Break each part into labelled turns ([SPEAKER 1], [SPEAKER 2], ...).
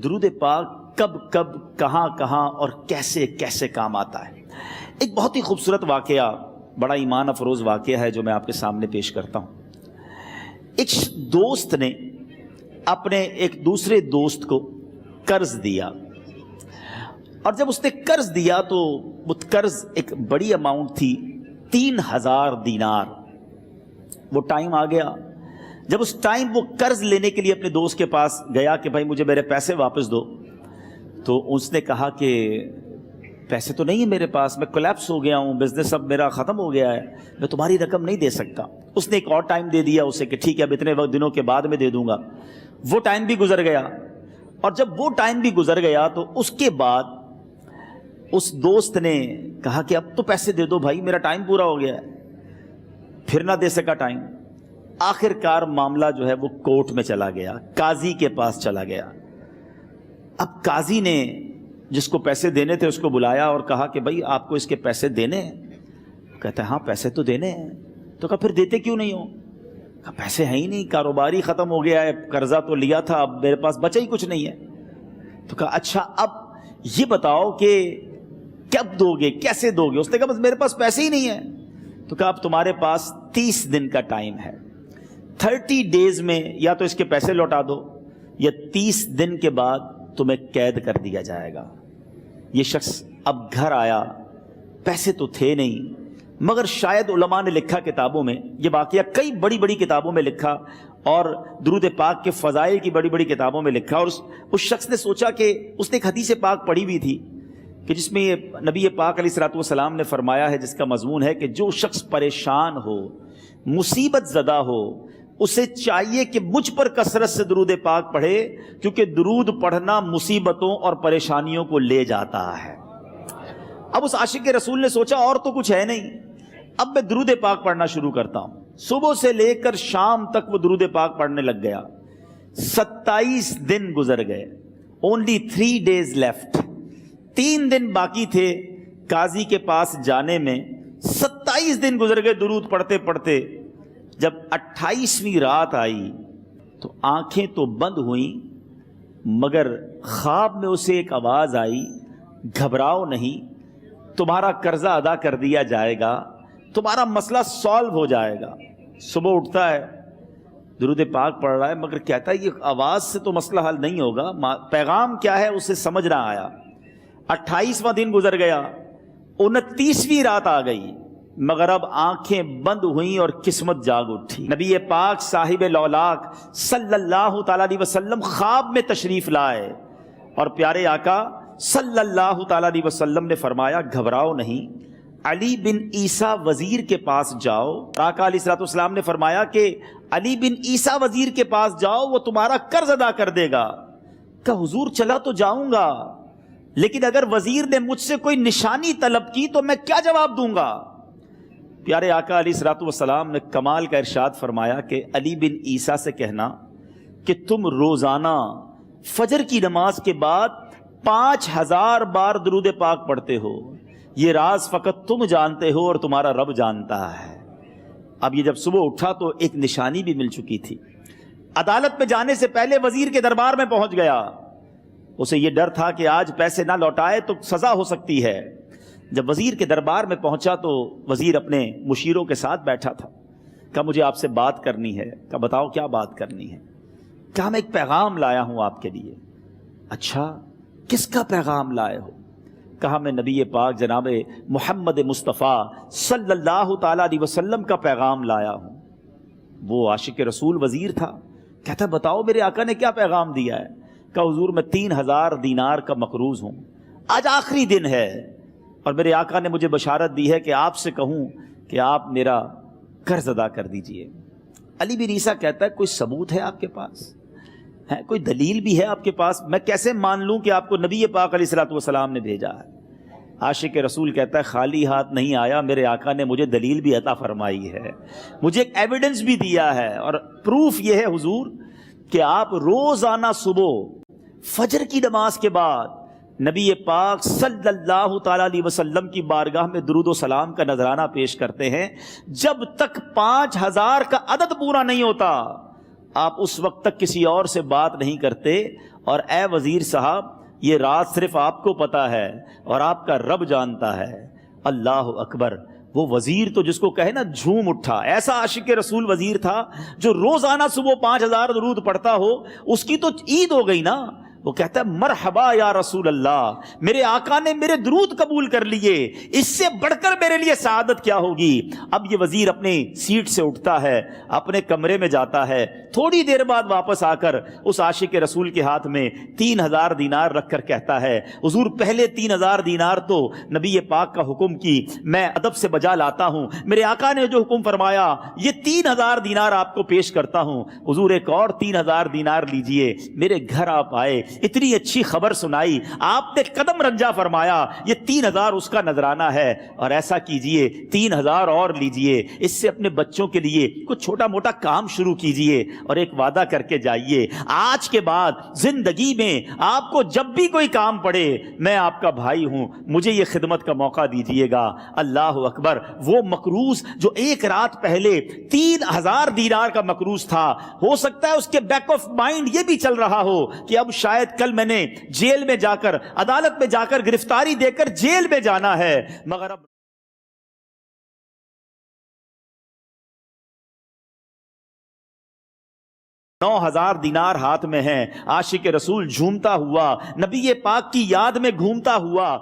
[SPEAKER 1] درود پاک کب کب کہاں کہاں اور کیسے کیسے کام آتا ہے۔ ایک بہت ہی خوبصورت واقعہ، بڑا ایمان افروز واقعہ ہے جو میں آپ کے سامنے پیش کرتا ہوں۔ ایک دوست نے اپنے ایک دوسرے دوست کو قرض دیا، اور جب اس نے قرض دیا تو وہ قرض ایک بڑی اماؤنٹ تھی، 3000 دینار۔ وہ ٹائم آ گیا جب اس ٹائم وہ قرض لینے کے لیے اپنے دوست کے پاس گیا کہ بھائی مجھے میرے پیسے واپس دو، تو اس نے کہا کہ پیسے تو نہیں ہے میرے پاس، میں کولیپس ہو گیا ہوں، بزنس اب میرا ختم ہو گیا ہے، میں تمہاری رقم نہیں دے سکتا۔ اس نے ایک اور ٹائم دے دیا اسے کہ ٹھیک ہے اب اتنے وقت دنوں کے بعد میں دے دوں گا۔ وہ ٹائم بھی گزر گیا، اور جب وہ ٹائم بھی گزر گیا تو اس کے بعد اس دوست نے کہا کہ اب تو پیسے دے دو بھائی، میرا ٹائم پورا ہو گیا ہے۔ پھر نہ دے سکا ٹائم۔ آخر کار معاملہ جو ہے وہ کورٹ میں چلا گیا، قاضی کے پاس چلا گیا۔ اب قاضی نے جس کو پیسے دینے تھے اس کو بلایا اور کہا کہ بھائی آپ کو اس کے پیسے دینے ہیں؟ کہتا ہے ہاں پیسے تو دینے ہیں۔ تو کہا پھر دیتے کیوں نہیں ہو؟ کہا پیسے ہیں ہی نہیں، کاروبار ہی ختم ہو گیا ہے، قرضہ تو لیا تھا، اب میرے پاس بچا ہی کچھ نہیں ہے۔ تو کہا اچھا اب یہ بتاؤ کہ کب دو گے، کیسے دو گے؟ اس نے کہا بس میرے پاس پیسے ہی نہیں ہیں۔ تو کہا اب تمہارے پاس 30 دن کا ٹائم ہے، 30 ڈیز میں یا تو اس کے پیسے لوٹا دو یا 30 دن کے بعد تمہیں قید کر دیا جائے گا۔ یہ شخص اب گھر آیا، پیسے تو تھے نہیں، مگر شاید علماء نے لکھا کتابوں میں، یہ واقعہ کئی بڑی بڑی کتابوں میں لکھا اور درود پاک کے فضائل کی بڑی بڑی کتابوں میں لکھا، اور اس شخص نے سوچا کہ اس نے ایک حدیث پاک پڑھی ہوئی تھی کہ جس میں یہ نبی پاک علیہ الصلوۃ والسلام نے فرمایا ہے، جس کا مضمون ہے کہ جو شخص پریشان ہو، مصیبت زدہ ہو، اسے چاہیے کہ مجھ پر کثرت سے درود پاک پڑھے، کیونکہ درود پڑھنا مصیبتوں اور پریشانیوں کو لے جاتا ہے۔ اب اس عاشق رسول نے سوچا اور تو کچھ ہے نہیں، اب میں درود پاک پڑھنا شروع کرتا ہوں۔ صبح سے لے کر شام تک وہ درود پاک پڑھنے لگ گیا۔ 27 دن گزر گئے، only 3 days left، 3 دن باقی تھے قاضی کے پاس جانے میں۔ 27 دن گزر گئے درود پڑھتے پڑھتے۔ جب 28ویں رات آئی تو آنکھیں تو بند ہوئیں، مگر خواب میں اسے ایک آواز آئی، گھبراؤ نہیں، تمہارا قرضہ ادا کر دیا جائے گا، تمہارا مسئلہ سالو ہو جائے گا۔ صبح اٹھتا ہے، درود پاک پڑھ رہا ہے، مگر کہتا ہے یہ آواز سے تو مسئلہ حل نہیں ہوگا، پیغام کیا ہے اسے سمجھ نہ آیا۔ 28واں دن گزر گیا، 29ویں رات آ گئی، مگر اب آنکھیں بند ہوئیں اور قسمت جاگ اٹھی۔ نبی پاک صاحب لولاک صلی اللہ تعالیٰ علیہ وسلم خواب میں تشریف لائے، اور پیارے آقا صلی اللہ تعالیٰ علیہ وسلم نے فرمایا گھبراؤ نہیں، علی بن عیسیٰ وزیر کے پاس جاؤ۔ آقا علیہ الصلوۃ والسلام نے فرمایا کہ علی بن عیسیٰ وزیر کے پاس جاؤ، وہ تمہارا قرض ادا کر دے گا۔ کہ حضور چلا تو جاؤں گا، لیکن اگر وزیر نے مجھ سے کوئی نشانی طلب کی تو میں کیا جواب دوں گا؟ پیارے آقا علیہ الصلوۃ والسلام نے کمال کا ارشاد فرمایا کہ علی بن عیسیٰ سے کہنا کہ تم روزانہ فجر کی نماز کے بعد 5000 بار درود پاک پڑھتے ہو، یہ راز فقط تم جانتے ہو اور تمہارا رب جانتا ہے۔ اب یہ جب صبح اٹھا تو ایک نشانی بھی مل چکی تھی۔ عدالت میں جانے سے پہلے وزیر کے دربار میں پہنچ گیا، اسے یہ ڈر تھا کہ آج پیسے نہ لوٹائے تو سزا ہو سکتی ہے۔ جب وزیر کے دربار میں پہنچا تو وزیر اپنے مشیروں کے ساتھ بیٹھا تھا۔ کہا مجھے آپ سے بات کرنی ہے۔ کہا بتاؤ کیا بات کرنی ہے؟ کہا میں ایک پیغام لایا ہوں آپ کے لیے۔ اچھا کس کا پیغام لائے ہو؟ کہا میں نبی پاک جناب محمد مصطفیٰ صلی اللہ تعالیٰ علیہ وسلم کا پیغام لایا ہوں۔ وہ عاشق رسول وزیر تھا، کہتا بتاؤ میرے آقا نے کیا پیغام دیا ہے؟ کہا حضور میں 3000 دینار کا مقروض ہوں، آج آخری دن ہے، اور میرے آقا نے مجھے بشارت دی ہے کہ آپ سے کہوں کہ آپ میرا قرض ادا کر دیجئے۔ علی بن عیسیٰ کہتا ہے کوئی ثبوت ہے آپ کے پاس؟ ہے کوئی دلیل بھی ہے آپ کے پاس؟ میں کیسے مان لوں کہ آپ کو نبی پاک علیہ الصلوۃ والسلام نے بھیجا ہے؟ عاشق رسول کہتا ہے خالی ہاتھ نہیں آیا، میرے آقا نے مجھے دلیل بھی عطا فرمائی ہے، مجھے ایک ایویڈنس بھی دیا ہے، اور پروف یہ ہے حضور کہ آپ روزانہ صبح فجر کی نماز کے بعد نبی پاک صلی اللہ تعالیٰ علیہ وسلم کی بارگاہ میں درود و سلام کا نذرانہ پیش کرتے ہیں۔ جب تک 5000 کا عدد پورا نہیں ہوتا آپ اس وقت تک کسی اور سے بات نہیں کرتے، اور اے وزیر صاحب یہ راز صرف آپ کو پتا ہے اور آپ کا رب جانتا ہے۔ اللہ اکبر۔ وہ وزیر تو جس کو کہے نا جھوم اٹھا، ایسا عاشق رسول وزیر تھا جو روزانہ صبح 5000 درود پڑھتا ہو، اس کی تو عید ہو گئی نا۔ وہ کہتا ہے مرحبا یا رسول اللہ، میرے آقا نے میرے درود قبول کر لیے، اس سے بڑھ کر میرے لیے سعادت کیا ہوگی۔ اب یہ وزیر اپنے سیٹ سے اٹھتا ہے، اپنے کمرے میں جاتا ہے، تھوڑی دیر بعد واپس آ کر اس عاشق رسول کے ہاتھ میں 3000 دینار رکھ کر کہتا ہے حضور پہلے 3000 دینار تو نبی پاک کا حکم کی میں ادب سے بجا لاتا ہوں، میرے آقا نے جو حکم فرمایا یہ 3000 دینار آپ کو پیش کرتا ہوں، حضور ایک اور 3000 دینار لیجئے۔ میرے گھر آپ آئے، اتنی اچھی خبر سنائی، آپ نے قدم رنجا فرمایا، یہ 3000 اس کا نذرانہ ہے، اور ایسا کیجئے 3000 اور لیجئے، اس سے اپنے بچوں کے لیے کچھ چھوٹا موٹا کام شروع کیجئے، اور ایک وعدہ کر کے جائیے آج کے بعد زندگی میں آپ کو جب بھی کوئی کام پڑے میں آپ کا بھائی ہوں، مجھے یہ خدمت کا موقع دیجئے گا۔ اللہ اکبر۔ وہ مقروض جو ایک رات پہلے 3000 دینار کا مقروض تھا، ہو سکتا ہے اس کے بیک آف مائنڈ یہ بھی چل رہا ہو کہ اب شاید کل میں نے جیل میں جا کر، عدالت میں جا کر گرفتاری دے کر جیل میں جانا ہے، مگر اب 9000 دینار ہاتھ میں ہیں۔ عاشق رسول جھومتا ہوا نبی پاک کی یاد میں گھومتا ہوا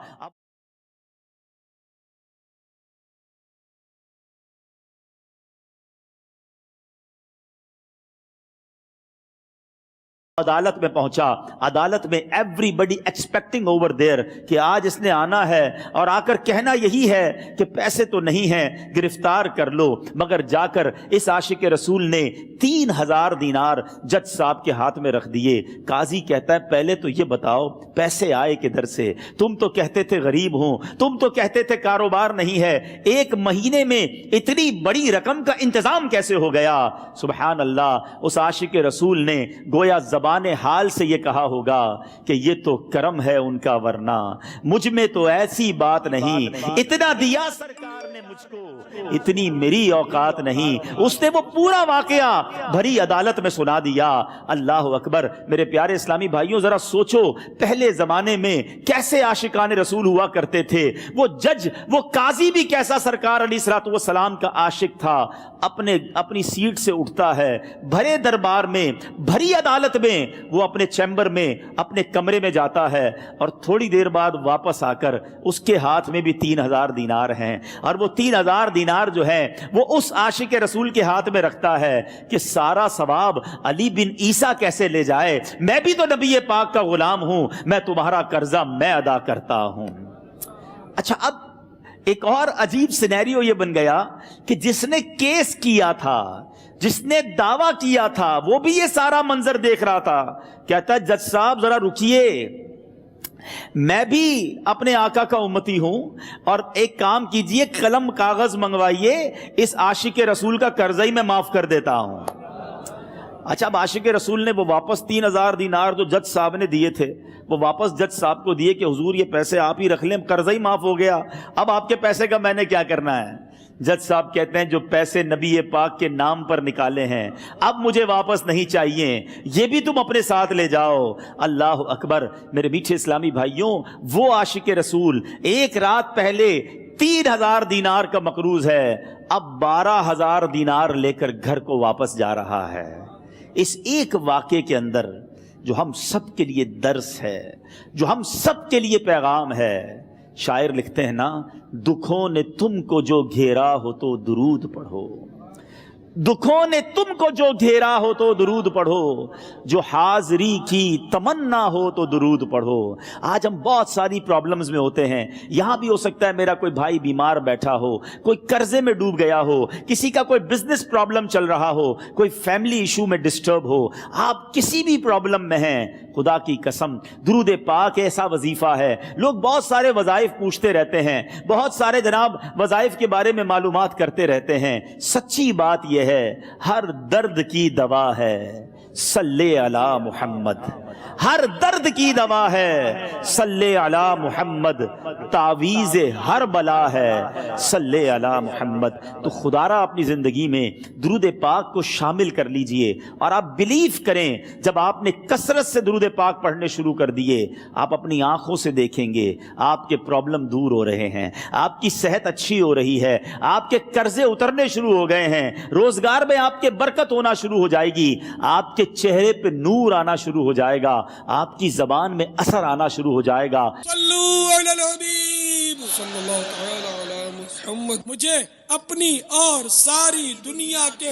[SPEAKER 1] عدالت میں پہنچا۔ عدالت میں everybody expecting over there کہ آج اس نے آنا ہے اور آ کر کہنا یہی ہے کہ پیسے تو نہیں ہیں، گرفتار کر لو، مگر جا کر اس عاشق رسول نے 3000 دینار جج صاحب کے ہاتھ میں رکھ دیے۔ قاضی کہتا ہے پہلے تو یہ بتاؤ پیسے آئے کدھر سے؟ تم تو کہتے تھے غریب ہوں، تم تو کہتے تھے کاروبار نہیں ہے، ایک مہینے میں اتنی بڑی رقم کا انتظام کیسے ہو گیا؟ سبحان اللہ۔ اس عاشق رسول نے گویا زبان حال سے یہ کہا ہوگا کہ یہ تو کرم ہے ان کا، ورنہ مجھ میں تو ایسی بات نہیں، اتنا دیا سرکار نے مجھ کو، اتنی میری اوقات نہیں۔ اس نے وہ پورا واقعہ بھری عدالت میں سنا دیا۔ اللہ اکبر۔ میرے پیارے اسلامی بھائیوں ذرا سوچو پہلے زمانے میں کیسے عاشقان رسول ہوا کرتے تھے۔ وہ جج، وہ قاضی بھی کیسا سرکار علیہ الصلوۃ والسلام کا عاشق تھا۔ اپنی سیٹ سے اٹھتا ہے، بھرے دربار میں، بھری عدالت میں، وہ اپنے چیمبر میں، اپنے کمرے میں جاتا ہے، اور تھوڑی دیر بعد واپس آ کر اس کے ہاتھ میں بھی 3000 دینار ہیں، اور وہ 3000 دینار جو ہیں وہ اس عاشق رسول کے ہاتھ میں رکھتا ہے کہ سارا ثواب علی بن عیسیٰ کیسے لے جائے، میں بھی تو نبی پاک کا غلام ہوں، میں تمہارا قرضہ میں ادا کرتا ہوں۔ اچھا، اب ایک اور عجیب سینیریو یہ بن گیا کہ جس نے کیس کیا تھا، جس نے دعویٰ کیا تھا، وہ بھی یہ سارا منظر دیکھ رہا تھا۔ کہتا ہے جج صاحب ذرا رکیے، میں بھی اپنے آقا کا امتی ہوں، اور ایک کام کیجئے قلم کاغذ منگوائیے، اس عاشق رسول کا قرضہ ہی میں معاف کر دیتا ہوں۔ اچھا، اب عاشق رسول نے وہ واپس 3000 دینار جو جج صاحب نے دیے تھے وہ واپس جج صاحب کو دیے کہ حضور یہ پیسے آپ ہی رکھ لیں، قرضہ ہی معاف ہو گیا، اب آپ کے پیسے کا میں نے کیا کرنا ہے؟ جج صاحب کہتے ہیں جو پیسے نبی پاک کے نام پر نکالے ہیں اب مجھے واپس نہیں چاہیے، یہ بھی تم اپنے ساتھ لے جاؤ۔ اللہ اکبر۔ میرے میٹھے اسلامی بھائیوں، وہ عاشق رسول ایک رات پہلے 3000 دینار کا مقروض ہے، اب 12000 دینار لے کر گھر کو واپس جا رہا ہے۔ اس ایک واقعے کے اندر جو ہم سب کے لیے درس ہے، جو ہم سب کے لیے پیغام ہے، شاعر لکھتے ہیں نا، دکھوں نے تم کو جو گھیرا ہو تو درود پڑھو، دکھوں نے تم کو جو گھیرا ہو تو درود پڑھو، جو حاضری کی تمنا ہو تو درود پڑھو۔ آج ہم بہت ساری پرابلمز میں ہوتے ہیں، یہاں بھی ہو سکتا ہے میرا کوئی بھائی بیمار بیٹھا ہو، کوئی قرضے میں ڈوب گیا ہو، کسی کا کوئی بزنس پرابلم چل رہا ہو، کوئی فیملی ایشو میں ڈسٹرب ہو، آپ کسی بھی پرابلم میں ہیں، خدا کی قسم درود پاک ایسا وظیفہ ہے۔ لوگ بہت سارے وظائف پوچھتے رہتے ہیں، بہت سارے جناب وظائف کے بارے میں معلومات کرتے رہتے ہیں، سچی بات یہ ہے ہر درد کی دوا ہے، صلی علی محمد۔ ہر درد کی دوا ہے، صلی علی محمد، تعویذ ہر بلا ہے، صلی علی محمد۔ تو خدا را اپنی زندگی میں درود پاک کو شامل کر لیجئے، اور آپ بلیف کریں جب آپ نے کثرت سے درود پاک پڑھنے شروع کر دیے، آپ اپنی آنکھوں سے دیکھیں گے آپ کے پرابلم دور ہو رہے ہیں، آپ کی صحت اچھی ہو رہی ہے، آپ کے قرضے اترنے شروع ہو گئے ہیں، روزگار میں آپ کے برکت ہونا شروع ہو جائے گی، آپ کے چہرے پہ نور آنا شروع ہو جائے گا، آپ کی زبان میں اثر آنا شروع ہو جائے گا۔
[SPEAKER 2] صلو علی الحبیب صلی اللہ تعالی علی محمد۔ مجھے اپنی اور ساری دنیا کے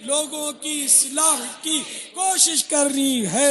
[SPEAKER 2] لوگوں کی اصلاح کی کوشش کرنی ہے۔